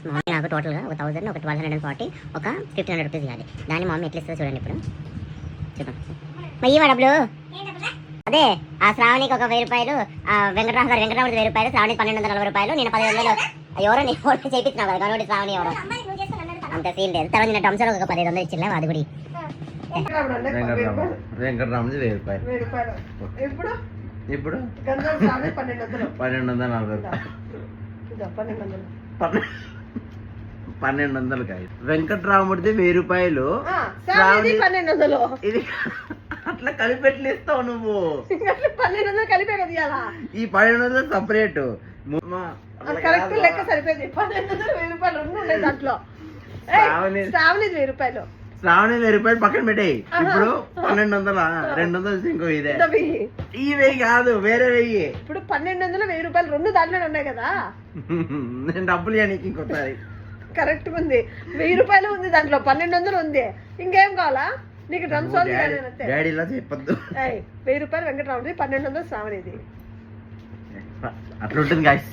Mummy నాకు టోటల్గా ఒక 1000, ఒక 1240, ఒక 1500 రూపీస్ ఇవ్వాలి. దాన్ని మమ్మీ ఎట్లా ఇస్తుందో చూడండి ఇప్పుడు. చూద్దాం మయ్యి డబ్బులు. అదే ఆ శ్రావణికి ఒక 1000 రూపాయలు, వెంకటరాముడు 1000 రూపాయలు, శ్రావణి 1240 రూపాయలు, నేను 10,000. ఎవరో నీ ఫోటో చేయించినావు కదా గనోడి శ్రావణి ఎవరో. అంత సీన్ లేదు. తర్వాత నేను డంసర్ ఒక 1500 ఇచ్చిలే అది కూడా. వెంకటరాముడి 1000 రూపాయలు. ఇప్పుడు 1200 కాయ. వెంకటరాముడిది 1000 రూపాయలు, 1200. ఇది అట్లా కలిపెట్లు ఇస్తావు నువ్వు. 1200 కలిపే కదా ఈ 1200 సపరేట్ కరెక్ట్ లెక్క సరిపోయింది. 1200 1000 రూపాయలు ఉండే దాంట్లో. శ్రావణి 1000 రూపాయలు, శ్రావణి 1000 రూపాయలు పక్కన పెట్టేయి. ఇప్పుడు 1200, 200 ఇంకో ఇదే. ఈ 1000 కాదు వేరే 1000. ఇప్పుడు 1200 1000 రూపాయలు రెండు దాంట్లోనే ఉన్నాయి కదా. నేను డబ్బులు ఇవ్వడానికి ఇంకోసారి కరెక్ట్ ఉంది. 1000 రూపాయలు ఉంది దాంట్లో, 1200 ఉంది. ఇంకేం కావాలా నీకు? డ్రమ్స్ డాడీ ఇలా చెప్పొద్దు. 1000 రూపాయలు వెంకటరాముడి, 1200 శ్రావణిది. అట్లా ఉంటుంది గాయస్.